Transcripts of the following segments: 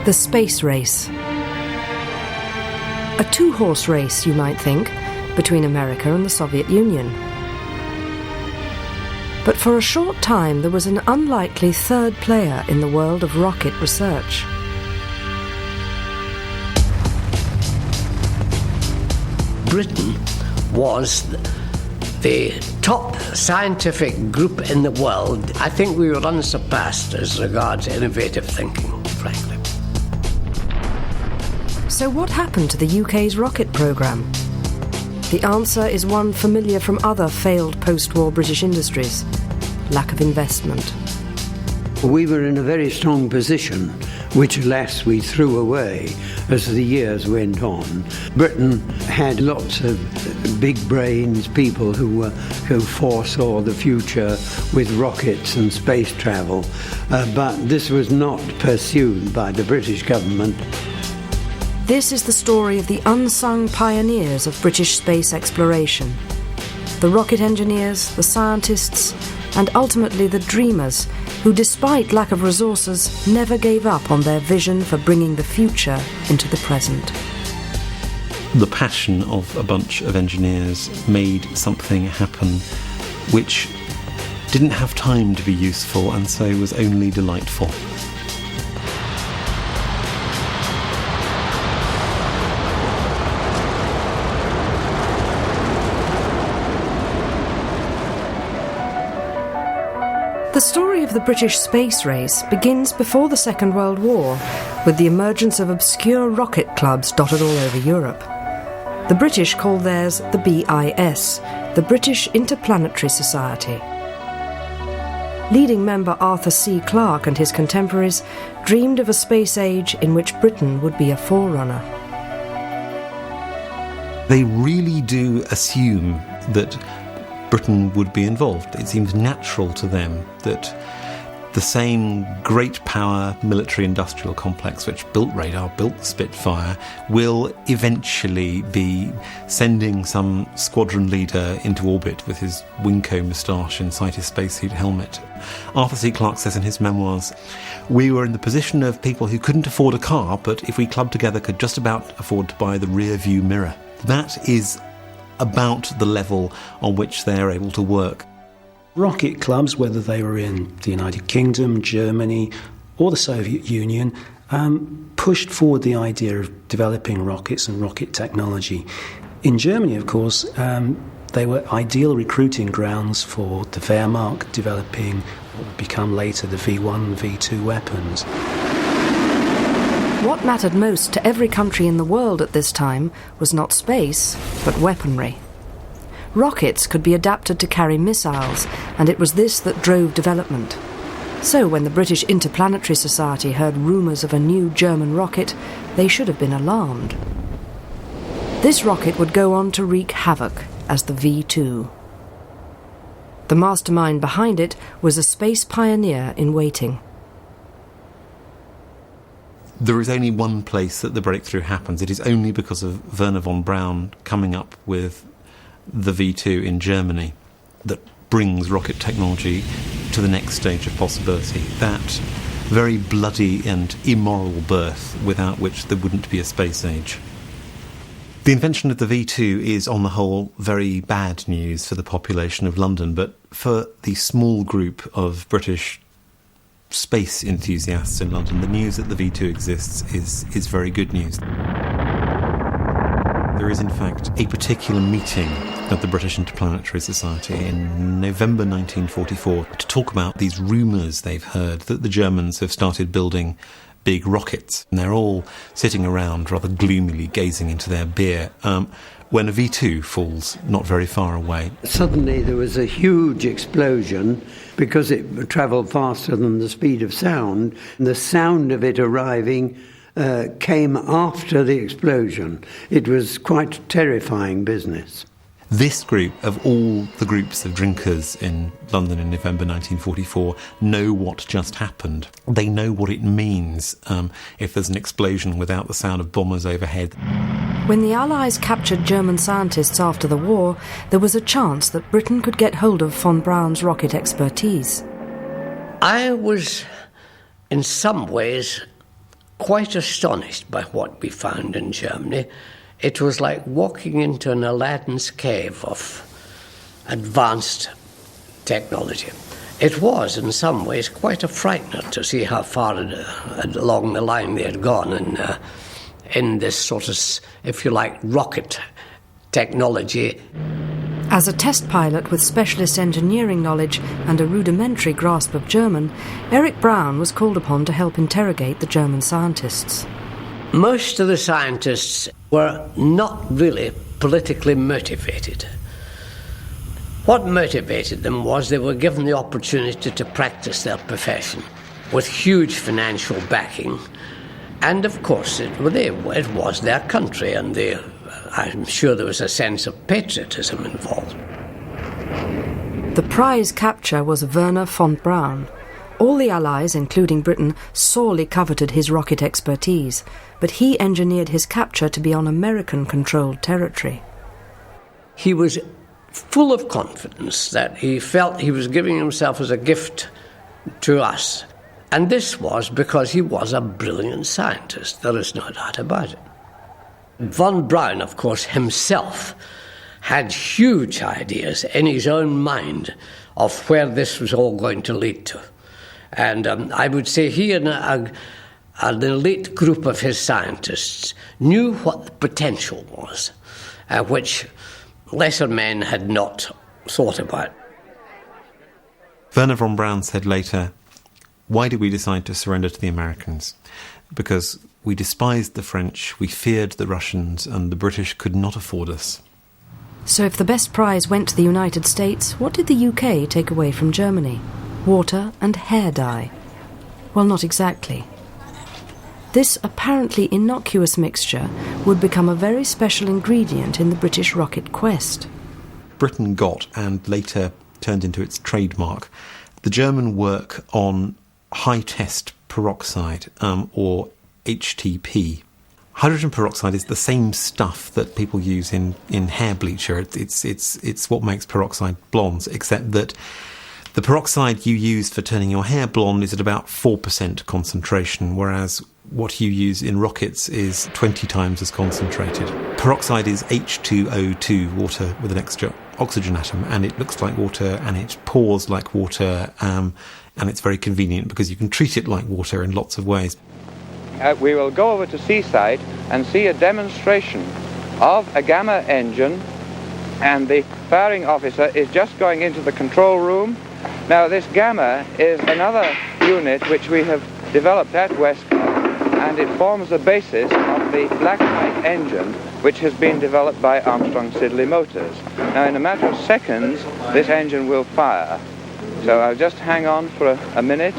The space race. A two-horse race, you might think, between America and the Soviet Union. But for a short time there was an unlikely third player in the world of rocket research. Britain was the top scientific group in the world. I think we were unsurpassed as regards innovative thinking, frankly. So what happened to the UK's rocket programme? The answer is one familiar from other failed post-war British industries: lack of investment. We were in a very strong position, which alas we threw away as the years went on. Britain had lots of big brains, people who foresaw the future with rockets and space travel, but this was not pursued by the British government. This is the story of the unsung pioneers of British space exploration. The rocket engineers, the scientists, and ultimately the dreamers who, despite lack of resources, never gave up on their vision for bringing the future into the present. The passion of a bunch of engineers made something happen which didn't have time to be useful and so was only delightful. The story of the British space race begins before the Second World War, with the emergence of obscure rocket clubs dotted all over Europe. The British called theirs the BIS, the British Interplanetary Society. Leading member Arthur C. Clarke and his contemporaries dreamed of a space age in which Britain would be a forerunner. They really do assume that Britain would be involved. It seems natural to them that the same great power military-industrial complex which built radar, built Spitfire, will eventually be sending some squadron leader into orbit with his Winco moustache inside his spacesuit helmet. Arthur C. Clarke says in his memoirs, "We were in the position of people who couldn't afford a car, but if we clubbed together could just about afford to buy the rear view mirror." That is about the level on which they're able to work. Rocket clubs, whether they were in the United Kingdom, Germany or the Soviet Union, pushed forward the idea of developing rockets and rocket technology. In Germany, of course, they were ideal recruiting grounds for the Wehrmacht developing what would become later the V1 and V2 weapons. What mattered most to every country in the world at this time was not space, but weaponry. Rockets could be adapted to carry missiles, and it was this that drove development. So when the British Interplanetary Society heard rumours of a new German rocket, they should have been alarmed. This rocket would go on to wreak havoc as the V2. The mastermind behind it was a space pioneer in waiting. There is only one place that the breakthrough happens. It is only because of Werner von Braun coming up with the V2 in Germany that brings rocket technology to the next stage of possibility. That very bloody and immoral birth without which there wouldn't be a space age. The invention of the V2 is, on the whole, very bad news for the population of London, but for the small group of British space enthusiasts in London, the news that the V2 exists is very good news. There is, in fact, a particular meeting of the British Interplanetary Society in November 1944 to talk about these rumours they've heard that the Germans have started building big rockets. And they're all sitting around rather gloomily gazing into their beer when a V2 falls not very far away. Suddenly there was a huge explosion because it travelled faster than the speed of sound. The sound of it arriving came after the explosion. It was quite terrifying business. This group, of all the groups of drinkers in London in November 1944, know what just happened. They know what it means if there's an explosion without the sound of bombers overhead. When the Allies captured German scientists after the war, there was a chance that Britain could get hold of von Braun's rocket expertise. I was, in some ways, quite astonished by what we found in Germany. It was like walking into an Aladdin's cave of advanced technology. It was, in some ways, quite a frightener to see how far along the line they had gone in this sort of, if you like, rocket technology. As a test pilot with specialist engineering knowledge and a rudimentary grasp of German, Eric Brown was called upon to help interrogate the German scientists. Most of the scientists were not really politically motivated. What motivated them was they were given the opportunity to practice their profession with huge financial backing. And of course, it was their country, and I'm sure there was a sense of patriotism involved. The prize capture was Werner von Braun. All the Allies, including Britain, sorely coveted his rocket expertise, but he engineered his capture to be on American-controlled territory. He was full of confidence that he felt he was giving himself as a gift to us. And this was because he was a brilliant scientist, there is no doubt about it. Von Braun, of course, himself had huge ideas in his own mind of where this was all going to lead to. And I would say he and an elite group of his scientists knew what the potential was, which lesser men had not thought about. Werner von Braun said later, "Why did we decide to surrender to the Americans? Because we despised the French, we feared the Russians, and the British could not afford us." So if the best prize went to the United States, what did the UK take away from Germany? Water and hair dye? Well, not exactly. This apparently innocuous mixture would become a very special ingredient in the British rocket quest. Britain got, and later turned into its trademark, the German work on high-test peroxide, or HTP. Hydrogen peroxide is the same stuff that people use in hair bleacher. It's what makes peroxide blondes, except that the peroxide you use for turning your hair blonde is at about 4% concentration, whereas what you use in rockets is 20 times as concentrated. Peroxide is H2O2, water with an extra oxygen atom, and it looks like water and it pours like water, and it's very convenient because you can treat it like water in lots of ways. We will go over to Seaside and see a demonstration of a Gamma engine, and the firing officer is just going into the control room. Now, this Gamma is another unit which we have developed at Westcott, and it forms the basis of the Black Knight engine, which has been developed by Armstrong Siddeley Motors. Now, in a matter of seconds, this engine will fire. So I'll just hang on for a minute.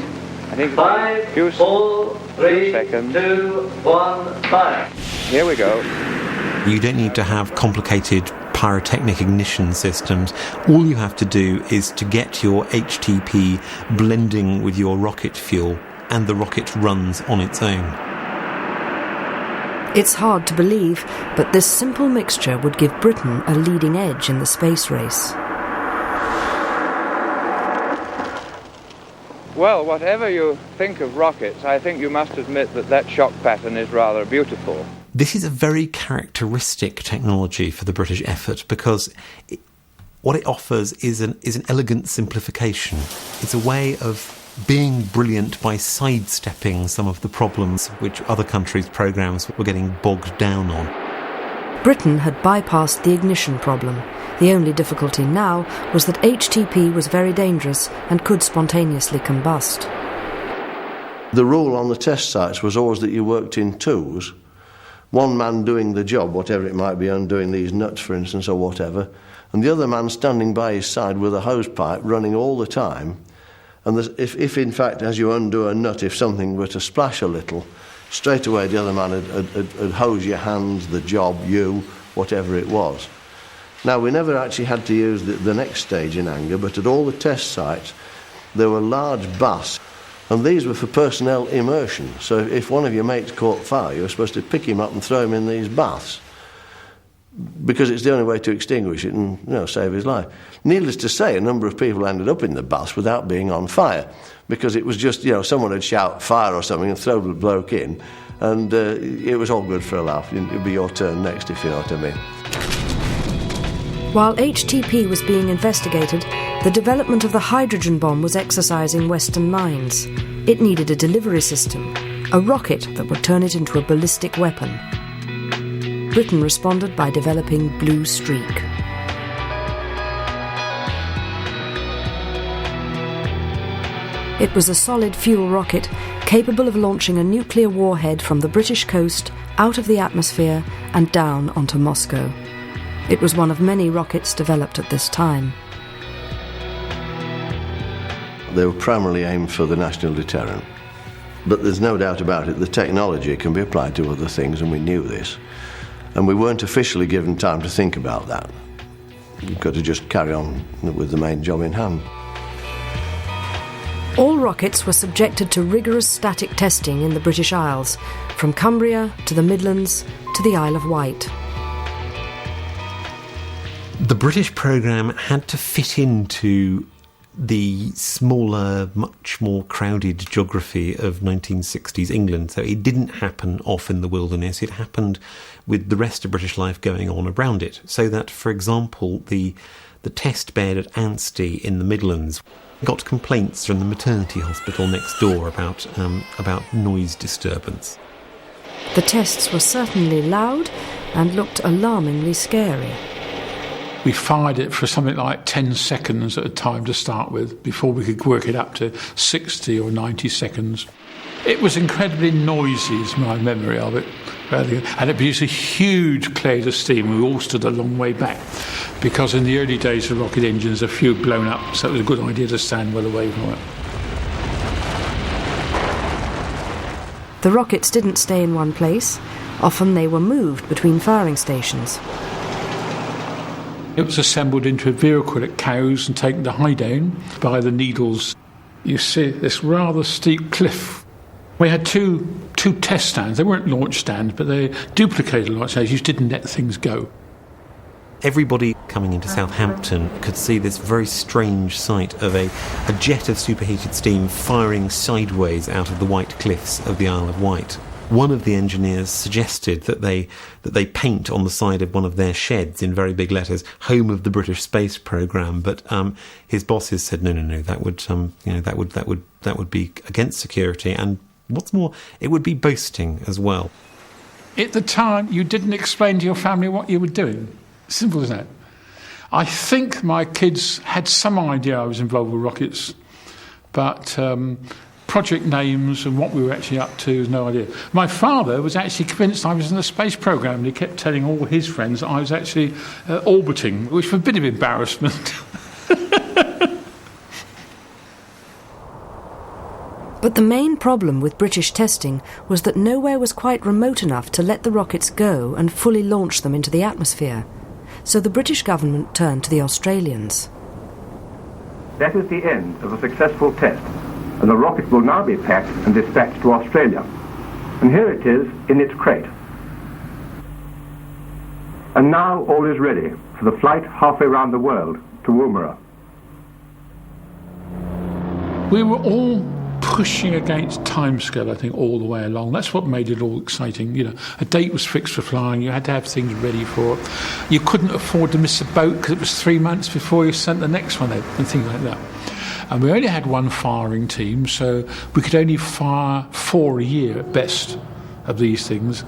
I think it's a few 4, 3, seconds. 2, 1, fire. Here we go. You don't need to have complicated pyrotechnic ignition systems. All you have to do is to get your HTP blending with your rocket fuel, and the rocket runs on its own. It's hard to believe, but this simple mixture would give Britain a leading edge in the space race. Well, whatever you think of rockets, I think you must admit that that shock pattern is rather beautiful. This is a very characteristic technology for the British effort, because what it offers is an elegant simplification. It's a way of being brilliant by sidestepping some of the problems which other countries' programmes were getting bogged down on. Britain had bypassed the ignition problem. The only difficulty now was that HTP was very dangerous and could spontaneously combust. The rule on the test sites was always that you worked in twos. One man doing the job, whatever it might be, undoing these nuts, for instance, or whatever, and the other man standing by his side with a hose pipe running all the time. And if in fact, as you undo a nut, if something were to splash a little, straight away the other man would hose your hands, the job, you, whatever it was. Now, we never actually had to use the next stage in anger, but at all the test sites, there were large baths, and these were for personnel immersion. So if one of your mates caught fire, you were supposed to pick him up and throw him in these baths, because it's the only way to extinguish it and, save his life. Needless to say, a number of people ended up in the baths without being on fire, because it was just, someone would shout fire or something and throw the bloke in, And it was all good for a laugh. It'd be your turn next, if you know what I mean. While HTP was being investigated, the development of the hydrogen bomb was exercising Western minds. It needed a delivery system, a rocket that would turn it into a ballistic weapon. Britain responded by developing Blue Streak. It was a solid fuel rocket capable of launching a nuclear warhead from the British coast, out of the atmosphere and down onto Moscow. It was one of many rockets developed at this time. They were primarily aimed for the national deterrent. But there's no doubt about it, the technology can be applied to other things, and we knew this. And we weren't officially given time to think about that. You've got to just carry on with the main job in hand. All rockets were subjected to rigorous static testing in the British Isles, from Cumbria to the Midlands to the Isle of Wight. The British programme had to fit into the smaller, much more crowded geography of 1960s England. So it didn't happen off in the wilderness. It happened with the rest of British life going on around it. So that, for example, the test bed at Anstey in the Midlands got complaints from the maternity hospital next door about noise disturbance. The tests were certainly loud and looked alarmingly scary. We fired it for something like 10 seconds at a time to start with, before we could work it up to 60 or 90 seconds. It was incredibly noisy, is my memory of it. And it produced a huge cloud of steam. We all stood a long way back, because in the early days of rocket engines, a few had blown up, so it was a good idea to stand well away from it. The rockets didn't stay in one place. Often they were moved between firing stations. It was assembled into a vehicle at Cowes and taken to Highdown by the Needles. You see this rather steep cliff. We had two test stands. They weren't launch stands, but they duplicated launch stands. You didn't let things go. Everybody coming into Southampton could see this very strange sight of a jet of superheated steam firing sideways out of the white cliffs of the Isle of Wight. One of the engineers suggested that they paint on the side of one of their sheds in very big letters, "Home of the British Space Programme," but his bosses said no, that would be against security, and what's more, it would be boasting as well. At the time, you didn't explain to your family what you were doing. Simple as that. I think my kids had some idea I was involved with rockets, but project names and what we were actually up to, no idea. My father was actually convinced I was in the space programme, and he kept telling all his friends that I was actually orbiting, which was a bit of embarrassment. But the main problem with British testing was that nowhere was quite remote enough to let the rockets go and fully launch them into the atmosphere. So the British government turned to the Australians. That is the end of a successful test, and the rocket will now be packed and dispatched to Australia. And here it is in its crate. And now all is ready for the flight halfway around the world to Woomera. We were all pushing against timescale, I think, all the way along. That's what made it all exciting. You know, a date was fixed for flying. You had to have things ready for it. You couldn't afford to miss a boat because it was 3 months before you sent the next one out and things like that. And we only had one firing team, so we could only fire 4 a year at best of these things.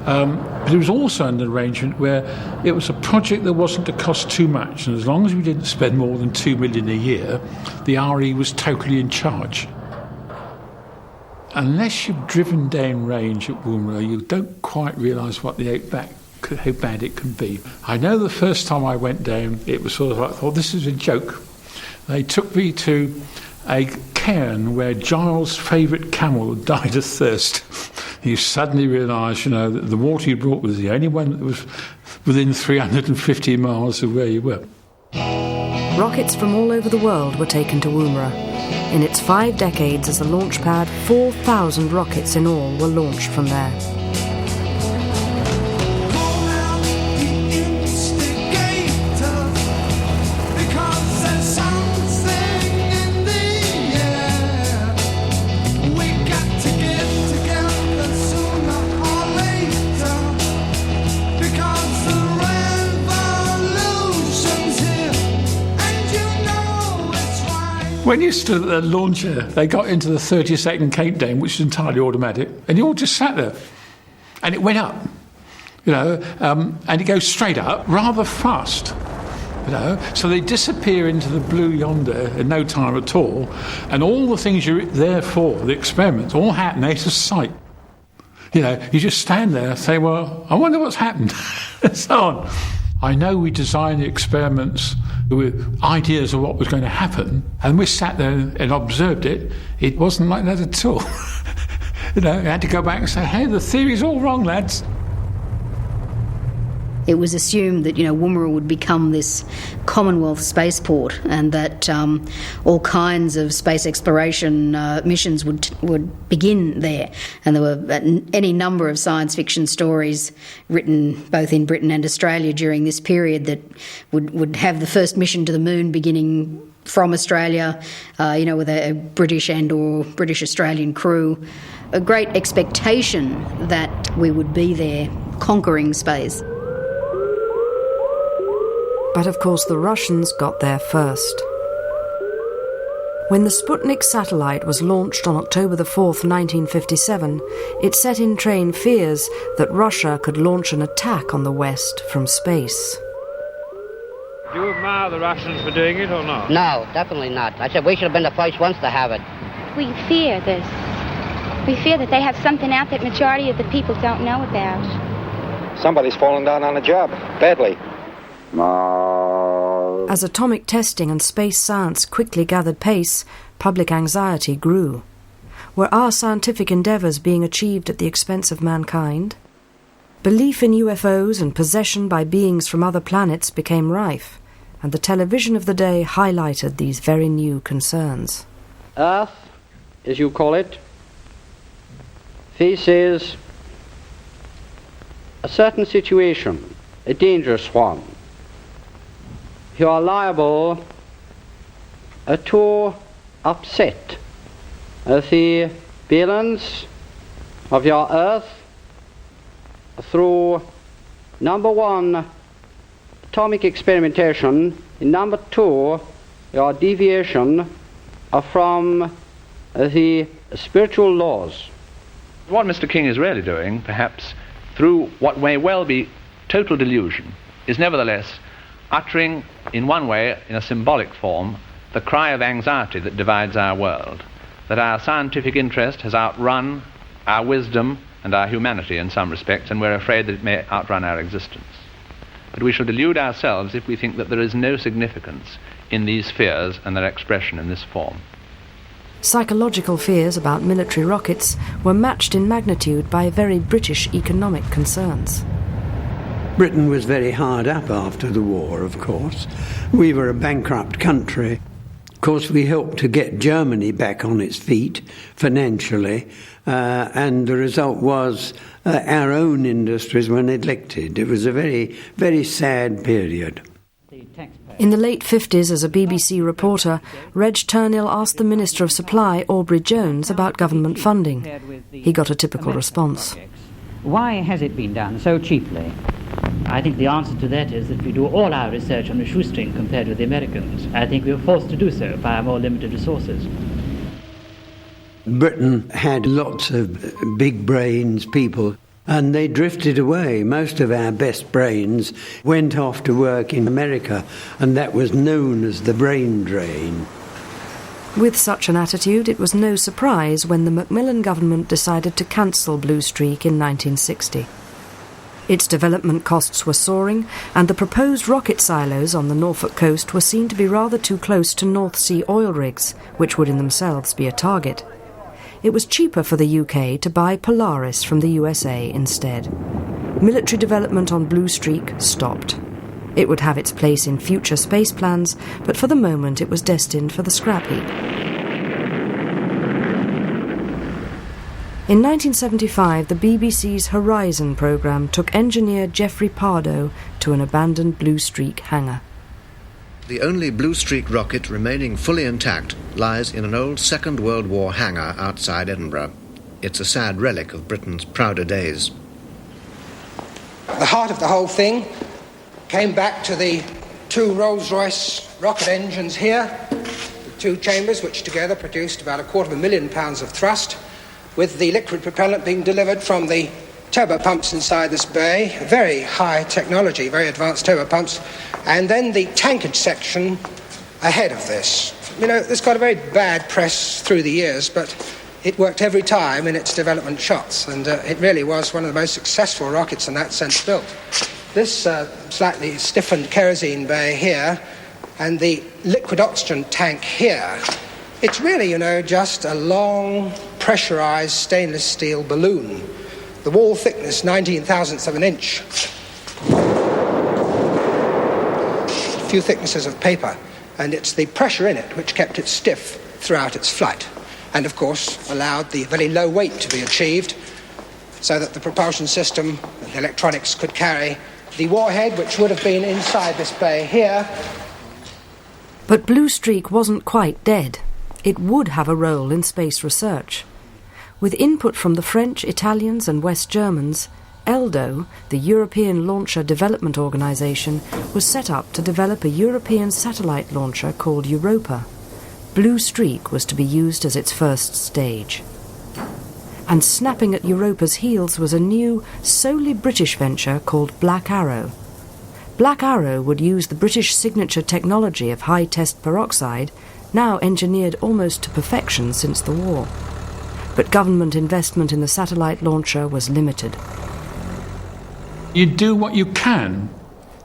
But it was also an arrangement where it was a project that wasn't to cost too much, and as long as we didn't spend more than $2 million a year, the RE was totally in charge. Unless you've driven down range at Woomera, you don't quite realise what the outback, how bad it can be. I know the first time I went down, it was sort of like, I thought, this is a joke. They took me to a cairn where Giles' favourite camel died of thirst. You suddenly realise, that the water you brought was the only one that was within 350 miles of where you were. Rockets from all over the world were taken to Woomera. In its 5 decades as a launch pad, 4,000 rockets in all were launched from there. When you stood at the launcher, they got into the 30-second Cape Dane, which is entirely automatic, and you all just sat there. And it went up, and it goes straight up rather fast. So they disappear into the blue yonder in no time at all, and all the things you're there for, the experiments, all happen out of sight. You just stand there and say, well, I wonder what's happened, and so on. I know we designed the experiments with ideas of what was going to happen, and we sat there and observed it. It wasn't like that at all. I had to go back and say, hey, the theory's all wrong, lads. It was assumed that, Woomera would become this Commonwealth spaceport, and that all kinds of space exploration missions would begin there. And there were any number of science fiction stories written both in Britain and Australia during this period that would have the first mission to the moon beginning from Australia, with a British and or British Australian crew. A great expectation that we would be there conquering space. But of course the Russians got there first. When the Sputnik satellite was launched on October the 4th, 1957, it set in train fears that Russia could launch an attack on the West from space. Do you admire the Russians for doing it or not? No, definitely not. I said we should have been the first ones to have it. We fear this. We fear that they have something out that majority of the people don't know about. Somebody's fallen down on the job, badly. As atomic testing and space science quickly gathered pace, public anxiety grew. Were our scientific endeavours being achieved at the expense of mankind? Belief in UFOs and possession by beings from other planets became rife, and the television of the day highlighted these very new concerns. Earth, as you call it, faces a certain situation, a dangerous one. You are liable to upset the balance of your Earth through, number one, atomic experimentation, and number two, your deviation from the spiritual laws. What Mr. King is really doing, perhaps through what may well be total delusion, is nevertheless uttering in one way, in a symbolic form, the cry of anxiety that divides our world, that our scientific interest has outrun our wisdom and our humanity in some respects, and we're afraid that it may outrun our existence. But we shall delude ourselves if we think that there is no significance in these fears and their expression in this form. Psychological fears about military rockets were matched in magnitude by very British economic concerns. Britain was very hard up after the war, of course. We were a bankrupt country. Of course, we helped to get Germany back on its feet financially, and the result was our own industries were neglected. It was a very, very sad period. In the late 50s, as a BBC reporter, Reg Turnill asked the Minister of Supply, Aubrey Jones, about government funding. He got a typical response. Why has it been done so cheaply? I think the answer to that is that we do all our research on a shoestring compared with the Americans. I think we were forced to do so by our more limited resources. Britain had lots of big brains people, and they drifted away. Most of our best brains went off to work in America, and that was known as the brain drain. With such an attitude, it was no surprise when the Macmillan government decided to cancel Blue Streak in 1960. Its development costs were soaring, and the proposed rocket silos on the Norfolk coast were seen to be rather too close to North Sea oil rigs, which would in themselves be a target. It was cheaper for the UK to buy Polaris from the USA instead. Military development on Blue Streak stopped. It would have its place in future space plans, but for the moment it was destined for the scrap heap. In 1975, the BBC's Horizon programme took engineer Geoffrey Pardoe to an abandoned Blue Streak hangar. The only Blue Streak rocket remaining fully intact lies in an old Second World War hangar outside Edinburgh. It's a sad relic of Britain's prouder days. The heart of the whole thing came back to the two Rolls-Royce rocket engines here, the two chambers which together produced about 250,000 pounds of thrust, with the liquid propellant being delivered from the turbo pumps inside this bay, very high technology, very advanced turbo pumps, and then the tankage section ahead of this. You know, this got a very bad press through the years, but it worked every time in its development shots, and it really was one of the most successful rockets in that sense built. This slightly stiffened kerosene bay here, and the liquid oxygen tank here, it's really, you know, just a long, pressurized stainless steel balloon. The wall thickness, 19,000ths of an inch. A few thicknesses of paper, and it's the pressure in it which kept it stiff throughout its flight, and of course allowed the very low weight to be achieved so that the propulsion system, the electronics, could carry the warhead, which would have been inside this bay here. But Blue Streak wasn't quite dead. It would have a role in space research. With input from the French, Italians and West Germans, ELDO, the European Launcher Development Organization, was set up to develop a European satellite launcher called Europa. Blue Streak was to be used as its first stage. And snapping at Europa's heels was a new, solely British venture called Black Arrow. Black Arrow would use the British signature technology of high-test peroxide, now engineered almost to perfection since the war. But government investment in the satellite launcher was limited. You do what you can.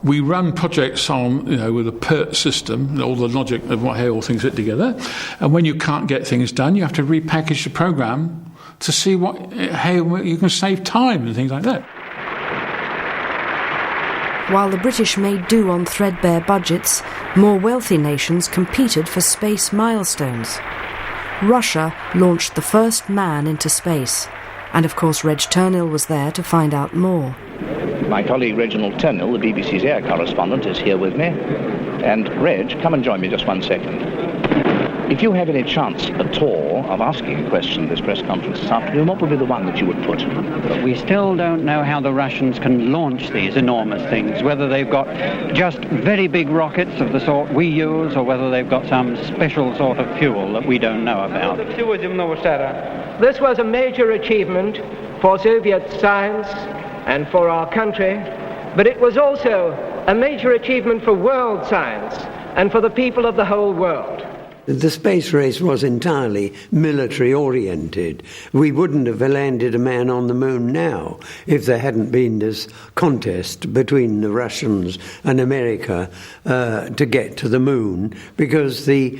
We run projects on, with a PERT system, all the logic of how all things fit together. And when you can't get things done, you have to repackage the program to see how you can save time and things like that. While the British made do on threadbare budgets, more wealthy nations competed for space milestones. Russia launched the first man into space, and of course Reg Turnell was there to find out more. My colleague Reginald Turnell, the BBC's air correspondent, is here with me. And Reg, come and join me just 1 second. If you have any chance at all of asking a question at this press conference this afternoon, what would be the one that you would put? We still don't know how the Russians can launch these enormous things, whether they've got just very big rockets of the sort we use, or whether they've got some special sort of fuel that we don't know about. This was a major achievement for Soviet science and for our country, but it was also a major achievement for world science and for the people of the whole world. The space race was entirely military-oriented. We wouldn't have landed a man on the moon now if there hadn't been this contest between the Russians and America to get to the moon, because the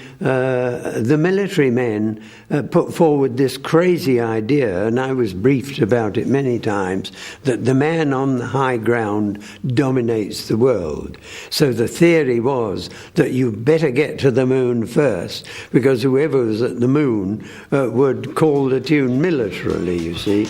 military men put forward this crazy idea, and I was briefed about it many times, that the man on the high ground dominates the world. So the theory was that you better get to the moon first, because whoever was at the moon would call the tune militarily, you see.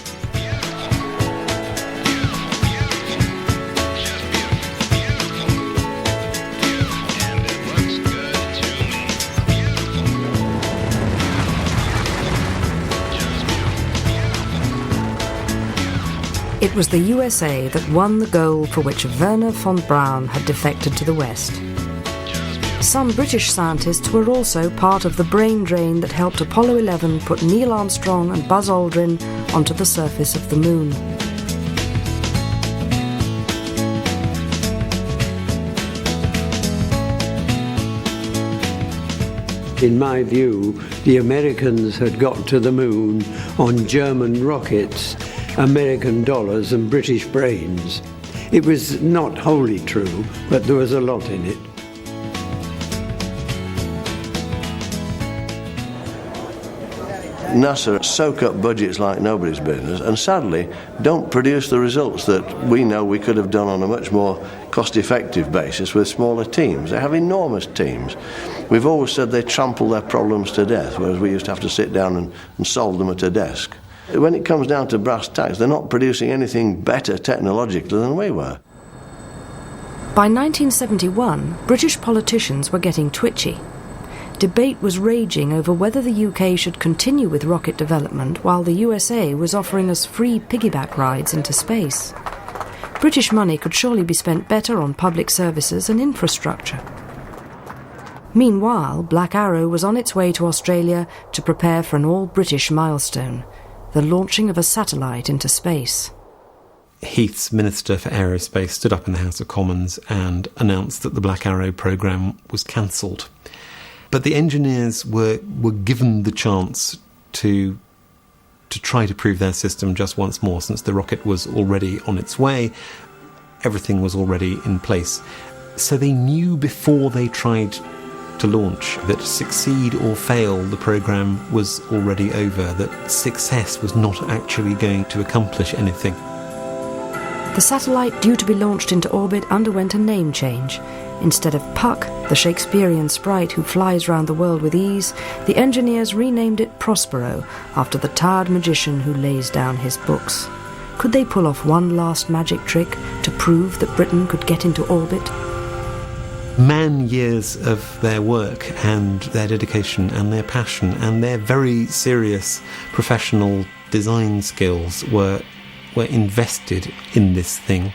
It was the USA that won the goal for which Werner von Braun had defected to the West. Some British scientists were also part of the brain drain that helped Apollo 11 put Neil Armstrong and Buzz Aldrin onto the surface of the moon. In my view, the Americans had got to the moon on German rockets, American dollars and British brains. It was not wholly true, but there was a lot in it. NASA soak up budgets like nobody's business, and sadly don't produce the results that we know we could have done on a much more cost-effective basis with smaller teams. They have enormous teams. We've always said they trample their problems to death, whereas we used to have to sit down and solve them at a desk. When it comes down to brass tacks, they're not producing anything better technologically than we were. By 1971, British politicians were getting twitchy. Debate was raging over whether the UK should continue with rocket development while the USA was offering us free piggyback rides into space. British money could surely be spent better on public services and infrastructure. Meanwhile, Black Arrow was on its way to Australia to prepare for an all-British milestone, the launching of a satellite into space. Heath's Minister for Aerospace stood up in the House of Commons and announced that the Black Arrow programme was cancelled. But the engineers were given the chance to try to prove their system just once more, since the rocket was already on its way, everything was already in place. So they knew before they tried to launch that succeed or fail, the programme was already over, that success was not actually going to accomplish anything. The satellite due to be launched into orbit underwent a name change. Instead of Puck, the Shakespearean sprite who flies round the world with ease, the engineers renamed it Prospero, after the tired magician who lays down his books. Could they pull off one last magic trick to prove that Britain could get into orbit? Man-years of their work and their dedication and their passion and their very serious professional design skills were invested in this thing.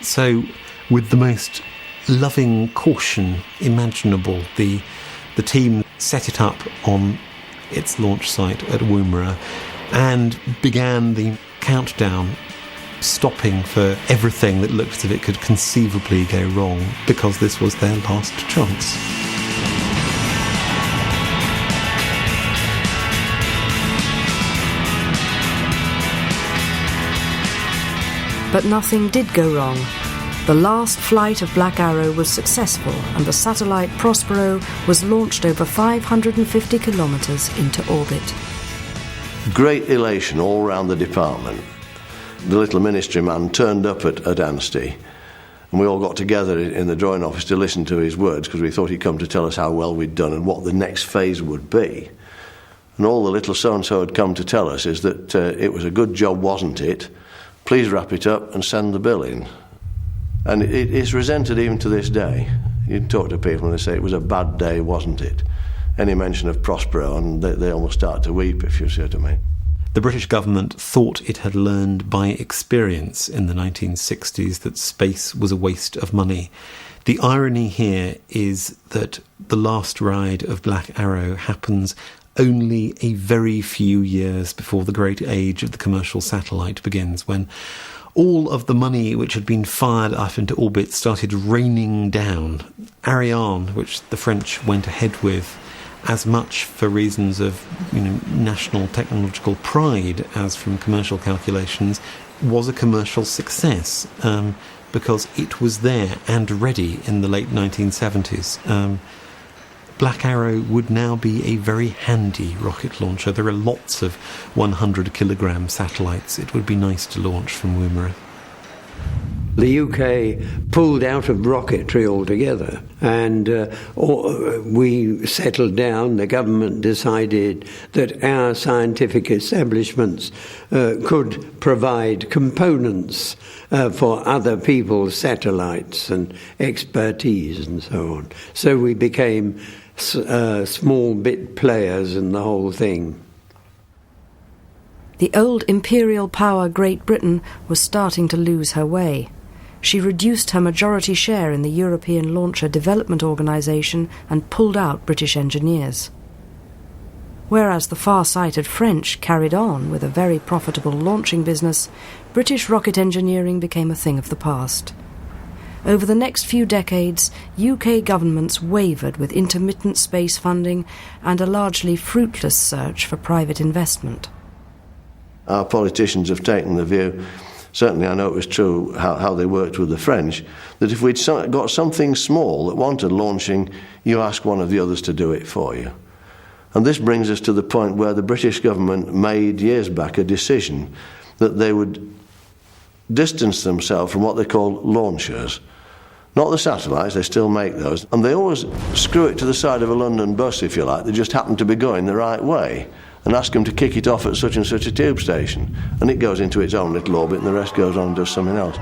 So, with the most loving caution imaginable, the team set it up on its launch site at Woomera and began the countdown, stopping for everything that looked as if it could conceivably go wrong, because this was their last chance. But nothing did go wrong. The last flight of Black Arrow was successful, and the satellite Prospero was launched over 550 kilometres into orbit. Great elation all round the department. The little ministry man turned up at Anstey, and we all got together in the drawing office to listen to his words, because we thought he'd come to tell us how well we'd done and what the next phase would be. And all the little so-and-so had come to tell us is that it was a good job, wasn't it? Please wrap it up and send the bill in. And it's resented even to this day. You talk to people and they say it was a bad day, wasn't it? Any mention of Prospero and they almost start to weep, if you say to me. The British government thought it had learned by experience in the 1960s that space was a waste of money. The irony here is that the last ride of Black Arrow happens only a very few years before the great age of the commercial satellite begins, when all of the money which had been fired up into orbit started raining down. Ariane, which the French went ahead with, as much for reasons of national technological pride as from commercial calculations, was a commercial success, because it was there and ready in the late 1970s. Black Arrow would now be a very handy rocket launcher. There are lots of 100-kilogram satellites. It would be nice to launch from Woomera. The UK pulled out of rocketry altogether, and we settled down. The government decided that our scientific establishments could provide components for other people's satellites and expertise and so on. So we became small bit players in the whole thing. The old imperial power Great Britain was starting to lose her way. She reduced her majority share in the European Launcher Development Organisation and pulled out British engineers. Whereas the far-sighted French carried on with a very profitable launching business, British rocket engineering became a thing of the past. Over the next few decades, UK governments wavered with intermittent space funding and a largely fruitless search for private investment. Our politicians have taken the view, certainly I know it was true how they worked with the French, that if we'd got something small that wanted launching, you ask one of the others to do it for you. And this brings us to the point where the British government made years back a decision that they would distance themselves from what they call launchers. Not the satellites, they still make those. And they always screw it to the side of a London bus, if you like. They just happen to be going the right way, and ask them to kick it off at such and such a tube station. And it goes into its own little orbit, and the rest goes on and does something else.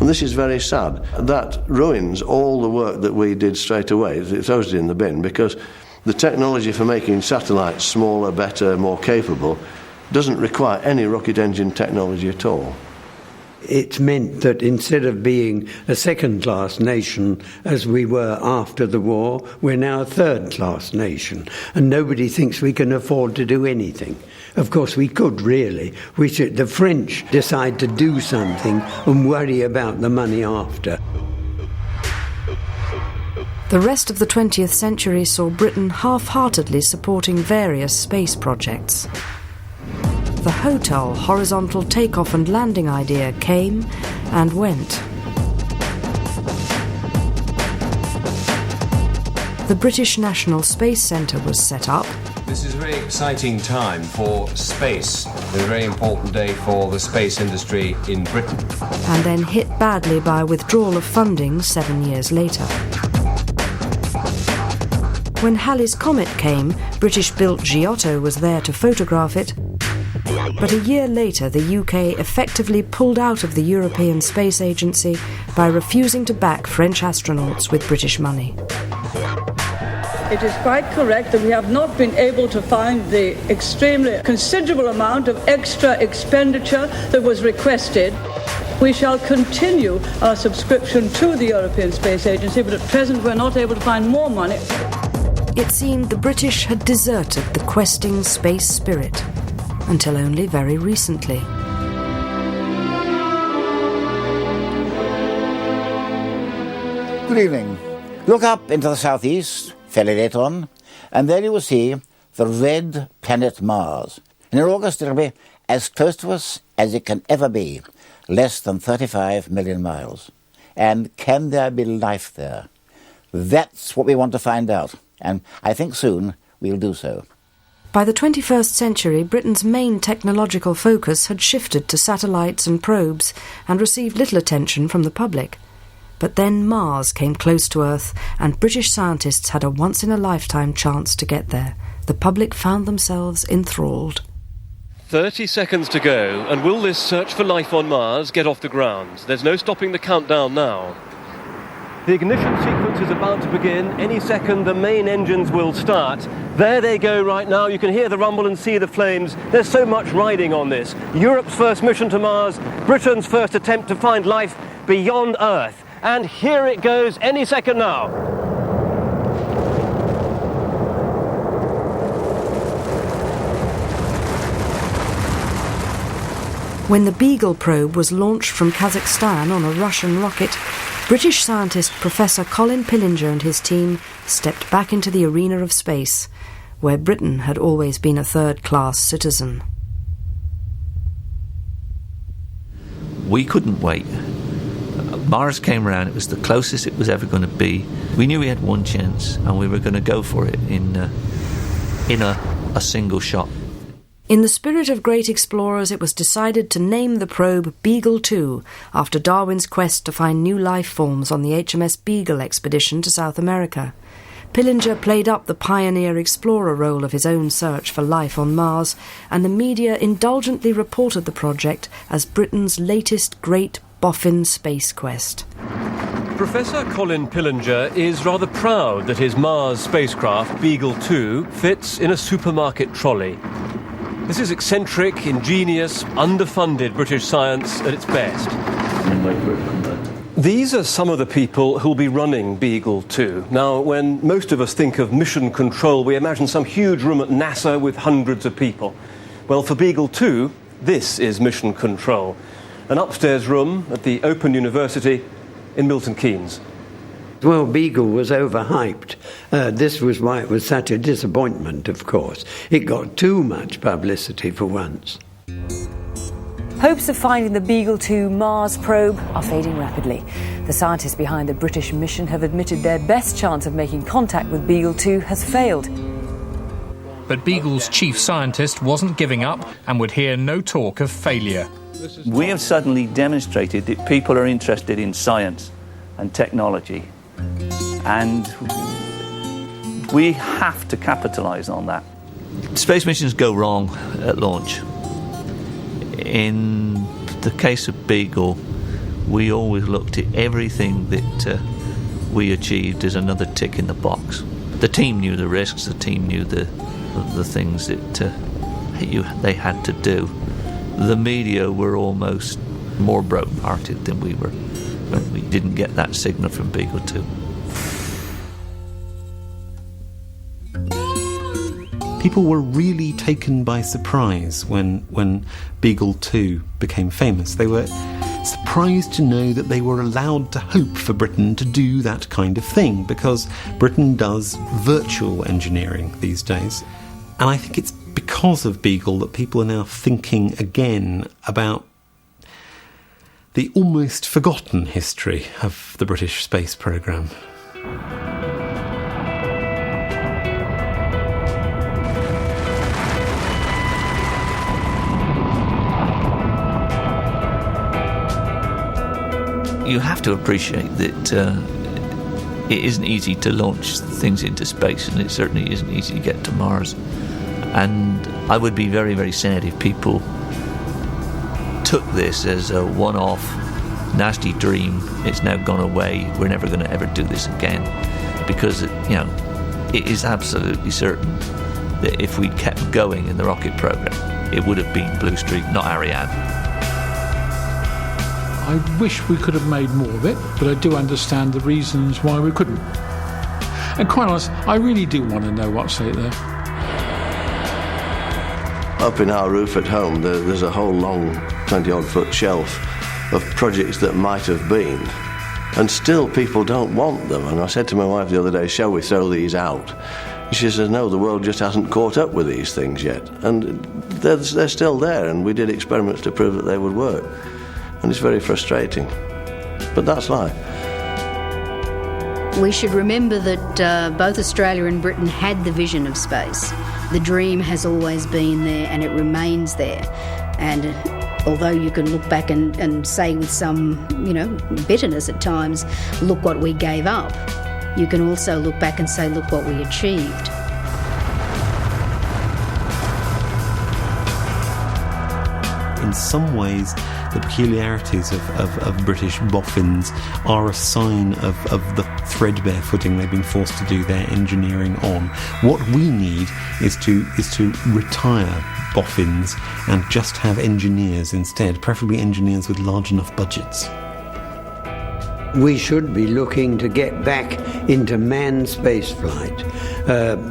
And this is very sad. That ruins all the work that we did straight away. It throws it in the bin, because the technology for making satellites smaller, better, more capable doesn't require any rocket engine technology at all. It meant that instead of being a second-class nation, as we were after the war, we're now a third-class nation, and nobody thinks we can afford to do anything. Of course, we could really. The French decide to do something and worry about the money after. The rest of the 20th century saw Britain half-heartedly supporting various space projects. The Hotel horizontal takeoff and landing idea came and went. The British National Space Centre was set up. This is a very exciting time for space. It's a very important day for the space industry in Britain. And then hit badly by a withdrawal of funding 7 years later. When Halley's Comet came, British-built Giotto was there to photograph it. But a year later, the UK effectively pulled out of the European Space Agency by refusing to back French astronauts with British money. It is quite correct that we have not been able to find the extremely considerable amount of extra expenditure that was requested. We shall continue our subscription to the European Space Agency, but at present we're not able to find more money. It seemed the British had deserted the questing space spirit, until only very recently. Good evening. Look up into the southeast, fairly late on, and there you will see the red planet Mars. And in August it'll be as close to us as it can ever be, less than 35 million miles. And can there be life there? That's what we want to find out, and I think soon we'll do so. By the 21st century, Britain's main technological focus had shifted to satellites and probes and received little attention from the public. But then Mars came close to Earth, and British scientists had a once-in-a-lifetime chance to get there. The public found themselves enthralled. 30 seconds to go, and will this search for life on Mars get off the ground? There's no stopping the countdown now. The ignition sequence is about to begin. Any second the main engines will start. There they go right now. You can hear the rumble and see the flames. There's so much riding on this. Europe's first mission to Mars, Britain's first attempt to find life beyond Earth. And here it goes any second now. When the Beagle probe was launched from Kazakhstan on a Russian rocket, British scientist Professor Colin Pillinger and his team stepped back into the arena of space, where Britain had always been a third-class citizen. We couldn't wait. Mars came around, it was the closest it was ever going to be. We knew we had one chance, and we were going to go for it in a single shot. In the spirit of great explorers, it was decided to name the probe Beagle 2, after Darwin's quest to find new life forms on the HMS Beagle expedition to South America. Pillinger played up the pioneer explorer role of his own search for life on Mars, and the media indulgently reported the project as Britain's latest great boffin space quest. Professor Colin Pillinger is rather proud that his Mars spacecraft, Beagle 2, fits in a supermarket trolley. This is eccentric, ingenious, underfunded British science at its best. These are some of the people who'll be running Beagle 2. Now, when most of us think of mission control, we imagine some huge room at NASA with hundreds of people. Well, for Beagle 2, this is mission control. An upstairs room at the Open University in Milton Keynes. Well, Beagle was overhyped. This was why it was such a disappointment, of course. It got too much publicity for once. Hopes of finding the Beagle 2 Mars probe are fading rapidly. The scientists behind the British mission have admitted their best chance of making contact with Beagle 2 has failed. But Beagle's chief scientist wasn't giving up and would hear no talk of failure. We have suddenly demonstrated that people are interested in science and technology, and we have to capitalise on that. Space missions go wrong at launch. In the case of Beagle, we always looked at everything that we achieved as another tick in the box. The team knew the risks, the team knew the things that they had to do. The media were almost more broke-hearted than we were when we didn't get that signal from Beagle 2. People were really taken by surprise when Beagle 2 became famous. They were surprised to know that they were allowed to hope for Britain to do that kind of thing, because Britain does virtual engineering these days. And I think it's because of Beagle that people are now thinking again about the almost forgotten history of the British space programme. You have to appreciate that it isn't easy to launch things into space, and it certainly isn't easy to get to Mars. And I would be very, very sad if people took this as a one-off nasty dream. It's now gone away. We're never going to ever do this again. Because, it is absolutely certain that if we'd kept going in the rocket program, it would have been Blue Streak, not Ariane. I wish we could have made more of it, but I do understand the reasons why we couldn't. And quite honest, I really do want to know what's out there. Up in our roof at home, there's a whole long 20-odd foot shelf of projects that might have been, and still people don't want them. And I said to my wife the other day, shall we throw these out? And she says, no, the world just hasn't caught up with these things yet. And they're still there, and we did experiments to prove that they would work. And it's very frustrating. But that's life. We should remember that both Australia and Britain had the vision of space. The dream has always been there, and it remains there. And although you can look back and say with some, bitterness at times, look what we gave up, you can also look back and say, look what we achieved. In some ways, the peculiarities of British boffins are a sign of the threadbare footing they've been forced to do their engineering on. What we need is to retire boffins and just have engineers instead, preferably engineers with large enough budgets. We should be looking to get back into manned spaceflight.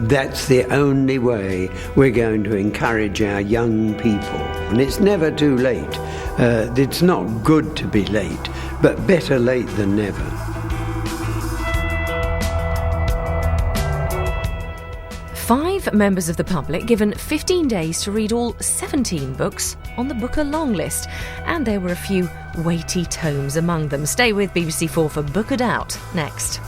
That's the only way we're going to encourage our young people. And it's never too late. It's not good to be late, but better late than never. Five members of the public given 15 days to read all 17 books on the Booker long list, and there were a few weighty tomes among them. Stay with BBC4 for Bookered Out next.